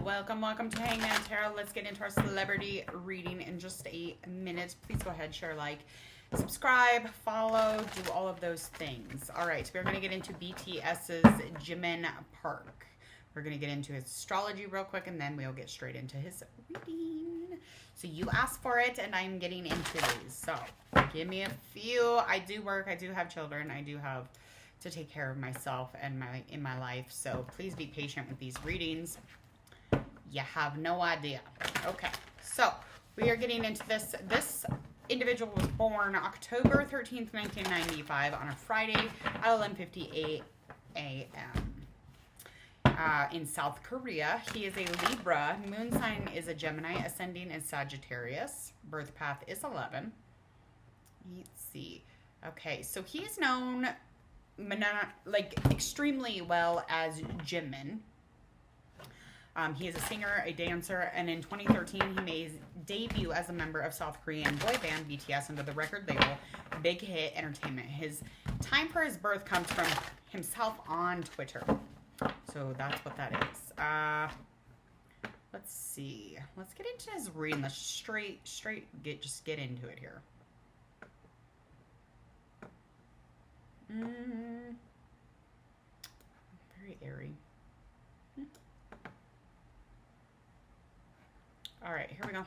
welcome to Hangman Tarot. Let's get into our celebrity reading in just a minute. Please go ahead, share, like, subscribe, follow, do all of those things. All right, we're going to get into BTS's Jimin Park. We're going to get into his astrology real quick, and then we'll get straight into his reading. So you asked for it, and I'm getting into these. So give me a few. I do work. I do have children. I do have to take care of myself and in my life. So please be patient with these readings. You have no idea. Okay, so we are getting into this. This individual was born October 13th, 1995 on a Friday at 11:58 a.m. In South Korea. He is a Libra. Moon sign is a Gemini. Ascending is Sagittarius. Birth path is 11. Let's see. Okay, so he is known like extremely well as Jimin. He is a singer, a dancer, and in 2013 he made his debut as a member of South Korean boy band BTS under the record label Big Hit Entertainment. His time for his birth comes from himself on Twitter. So that's what that is. Let's see. Let's get into his reading. Let's just get into it here. Very airy. All right, here we go.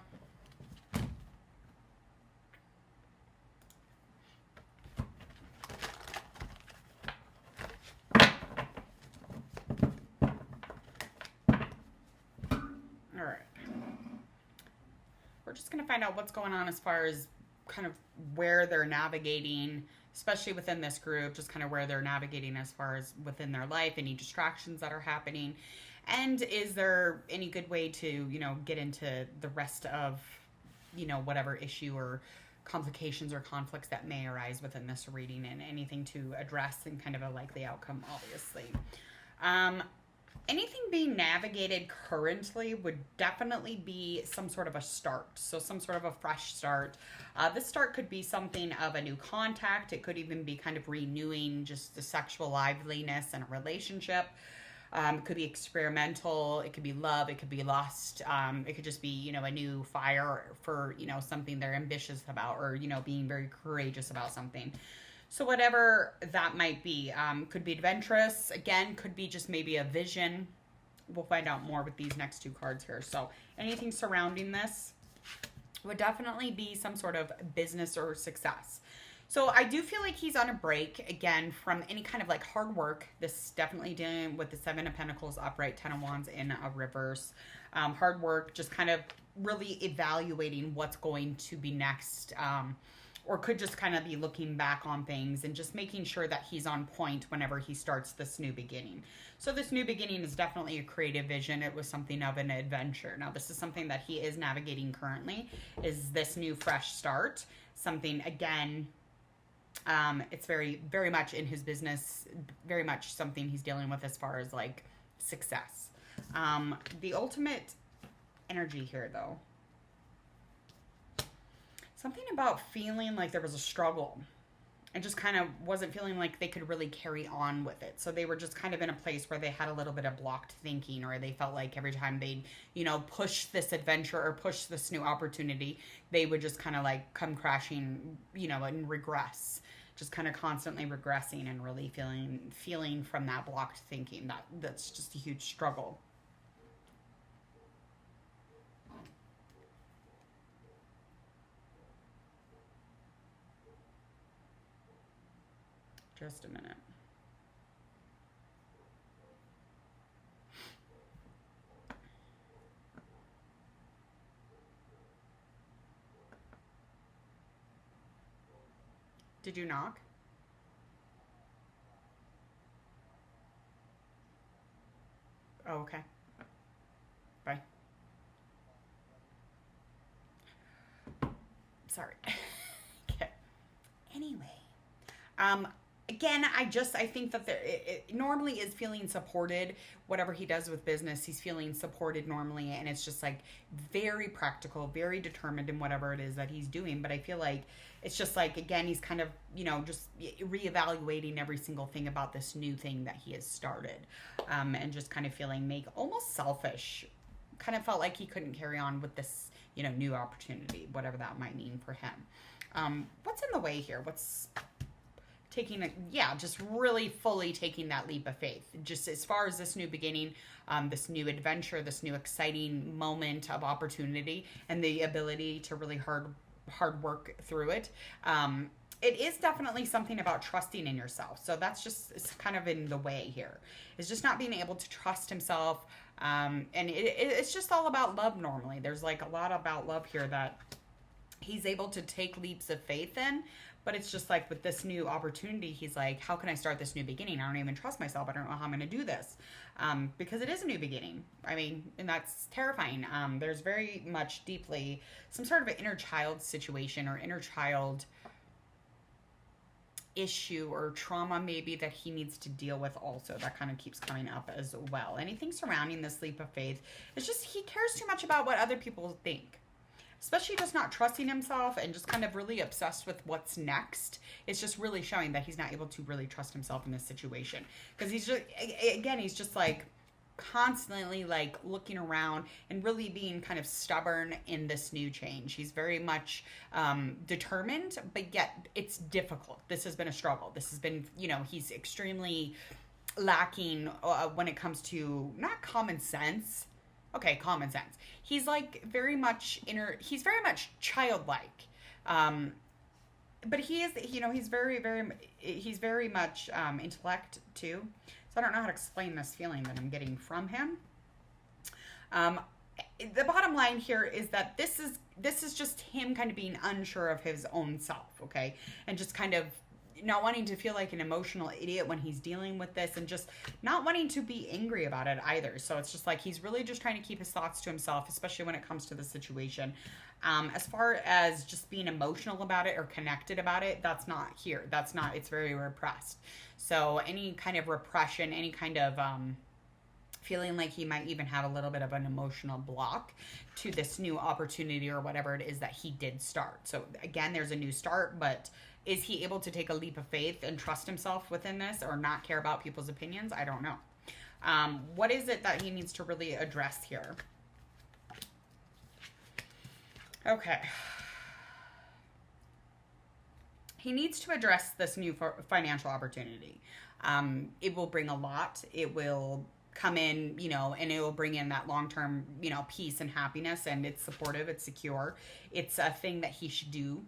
All right. We're just going to find out what's going on as far as kind of where they're navigating, especially within this group, just kind of where they're navigating as far as within their life, any distractions that are happening. And is there any good way to, get into the rest of, whatever issue or complications or conflicts that may arise within this reading, and anything to address and kind of a likely outcome, obviously. Anything being navigated currently would definitely be some sort of a start. So some sort of a fresh start. This start could be something of a new contact. It could even be kind of renewing just the sexual liveliness in a relationship. It could be experimental. It could be love. It could be lust. It could just be, a new fire for, something they're ambitious about, or, being very courageous about something. So whatever that might be, could be adventurous. Again, could be just maybe a vision. We'll find out more with these next two cards here. So anything surrounding this would definitely be some sort of business or success. So I do feel like he's on a break, again, from any kind of like hard work. This is definitely dealing with the Seven of Pentacles upright, Ten of Wands in a reverse. Hard work, just kind of really evaluating what's going to be next. Or could just kind of be looking back on things and just making sure that he's on point whenever he starts this new beginning. So this new beginning is definitely a creative vision. It was something of an adventure. Now, this is something that he is navigating currently, is this new fresh start. Something, again, it's very, very much in his business, very much something he's dealing with as far as like success. The ultimate energy here, though. Something about feeling like there was a struggle and just kind of wasn't feeling like they could really carry on with it. So they were just kind of in a place where they had a little bit of blocked thinking, or they felt like every time they'd, push this adventure or push this new opportunity, they would just kind of like come crashing, and regress. Just kind of constantly regressing and really feeling from that blocked thinking. That's just a huge struggle. Just a minute. Did you knock? Oh, okay. Bye. Sorry. Okay. Anyway. Again, I think that it normally is feeling supported. Whatever he does with business, he's feeling supported normally. And it's just like very practical, very determined in whatever it is that he's doing. But I feel like it's just like, again, he's kind of, just reevaluating every single thing about this new thing that he has started. And just kind of feeling almost selfish kind of felt like he couldn't carry on with this, you know, new opportunity, whatever that might mean for him. What's in the way here? What's taking it? Yeah, just really fully taking that leap of faith. Just as far as this new beginning, this new adventure, this new exciting moment of opportunity, and the ability to really hard work through it. It is definitely something about trusting in yourself. So that's just, it's kind of in the way here. It's just not being able to trust himself. And it's just all about love normally. There's like a lot about love here that he's able to take leaps of faith in. But it's just like with this new opportunity, he's like, how can I start this new beginning? I don't even trust myself. I don't know how I'm going to do this. Because it is a new beginning. I mean, and that's terrifying. There's very much deeply some sort of an inner child situation or inner child issue or trauma maybe that he needs to deal with also. That kind of keeps coming up as well. Anything surrounding this leap of faith, it's just he cares too much about what other people think. Especially just not trusting himself and just kind of really obsessed with what's next. It's just really showing that he's not able to really trust himself in this situation. Because he's just, again, he's just like constantly like looking around and really being kind of stubborn in this new change. He's very much determined, but yet it's difficult. This has been a struggle. This has been, you know, he's extremely lacking when it comes to not common sense. Okay, common sense. He's like very much he's very much childlike. But he is, you know, he's very much intellect too. So I don't know how to explain this feeling that I'm getting from him. The bottom line here is that this is just him kind of being unsure of his own self, okay? And just kind of not wanting to feel like an emotional idiot when he's dealing with this, and just not wanting to be angry about it either. So it's just like he's really just trying to keep his thoughts to himself, especially when it comes to the situation. As far as just being emotional about it or connected about it, that's not here. That's not, it's very repressed. So any kind of repression, any kind of feeling like he might even have a little bit of an emotional block to this new opportunity or whatever it is that he did start. So again, there's a new start, but is he able to take a leap of faith and trust himself within this or not care about people's opinions? I don't know. What is it that he needs to really address here? Okay. He needs to address this new financial opportunity. It will bring a lot. It will come in, you know, and it will bring in that long-term, you know, peace and happiness, and it's supportive, it's secure. It's a thing that he should do.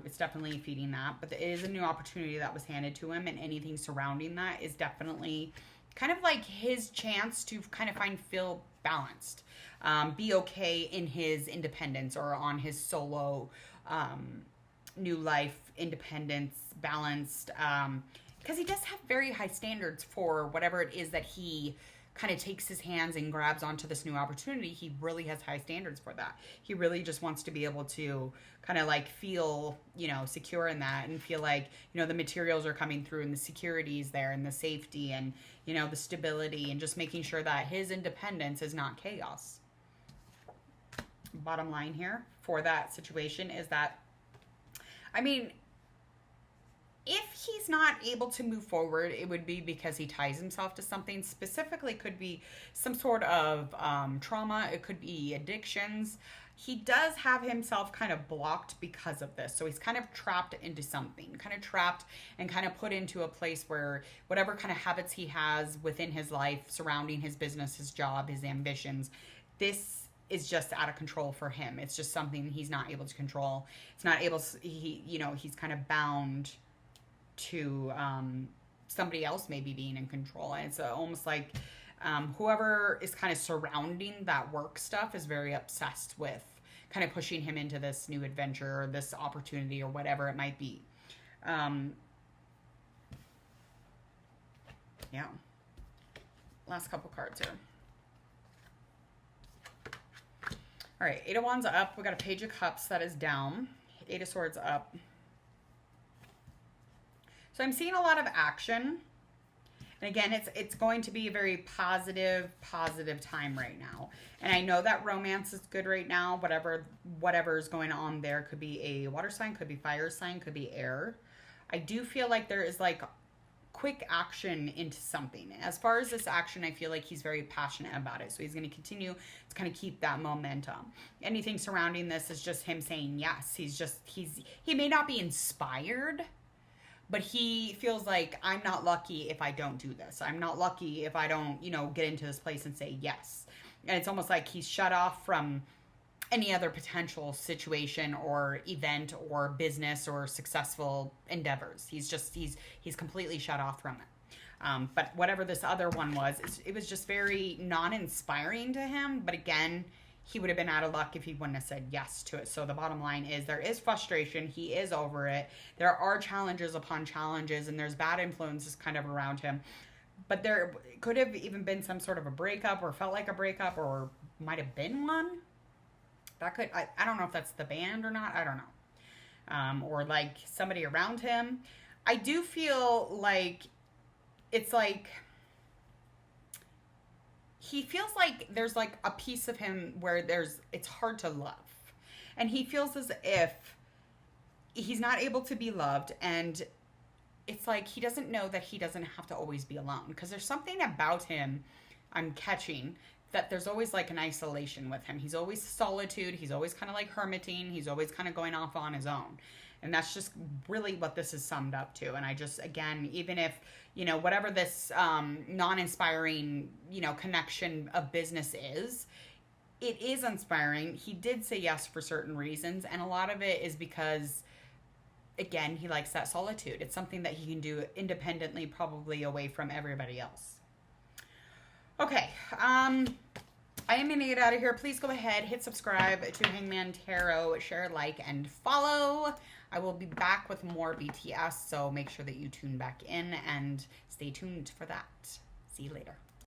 It's definitely feeding that, but it is a new opportunity that was handed to him, and anything surrounding that is definitely kind of like his chance to kind of feel balanced, be okay in his independence or on his solo new life, independence, balanced, because he does have very high standards for whatever it is that he kind of takes his hands and grabs onto this new opportunity. He really has high standards for that. He really just wants to be able to kind of like feel, you know, secure in that, and feel like, you know, the materials are coming through and the security is there and the safety and, you know, the stability, and just making sure that his independence is not chaos. Bottom line here for that situation is that, I mean, if he's not able to move forward, it would be because he ties himself to something. Specifically, could be some sort of trauma. It could be addictions. He does have himself kind of blocked because of this. So he's kind of trapped into something, kind of trapped and kind of put into a place where whatever kind of habits he has within his life surrounding his business, his job, his ambitions, this is just out of control for him. It's just something he's not able to control. It's not able to, you know, he's kind of bound to somebody else maybe being in control. And it's almost like whoever is kind of surrounding that work stuff is very obsessed with kind of pushing him into this new adventure or this opportunity or whatever it might be. Yeah. Last couple cards here. All right, Eight of Wands up. We got a Page of Cups that is down. Eight of Swords up. So I'm seeing a lot of action. And again, it's going to be a very positive time right now. And I know that romance is good right now. Whatever is going on there, could be a water sign, could be fire sign, could be air. I do feel like there is like quick action into something. As far as this action, I feel like he's very passionate about it. So he's going to continue to kind of keep that momentum. Anything surrounding this is just him saying yes. He may not be inspired, but he feels like, I'm not lucky if I don't do this. I'm not lucky if I don't, get into this place and say yes. And it's almost like he's shut off from any other potential situation or event or business or successful endeavors. He's completely shut off from it. But whatever this other one was, it was just very non-inspiring to him. But again, he would have been out of luck if he wouldn't have said yes to it. So the bottom line is there is frustration. He is over it. There are challenges upon challenges, and there's bad influences kind of around him. But there could have even been some sort of a breakup, or felt like a breakup, or might have been one. That could, I don't know if that's the band or not. I don't know. Or like somebody around him. I do feel like it's like he feels like there's like a piece of him where it's hard to love. And he feels as if he's not able to be loved, and it's like he doesn't know that he doesn't have to always be alone, because there's something about him I'm catching that there's always like an isolation with him. He's always solitude. He's always kind of like hermiting. He's always kind of going off on his own. And that's just really what this is summed up to. And I just, again, even if, whatever this non-inspiring, connection of business is, it is inspiring. He did say yes for certain reasons. And a lot of it is because, again, he likes that solitude. It's something that he can do independently, probably away from everybody else. Okay, I am going to get out of here. Please go ahead, hit subscribe to Hangman Tarot, share, like, and follow. I will be back with more BTS, so make sure that you tune back in and stay tuned for that. See you later.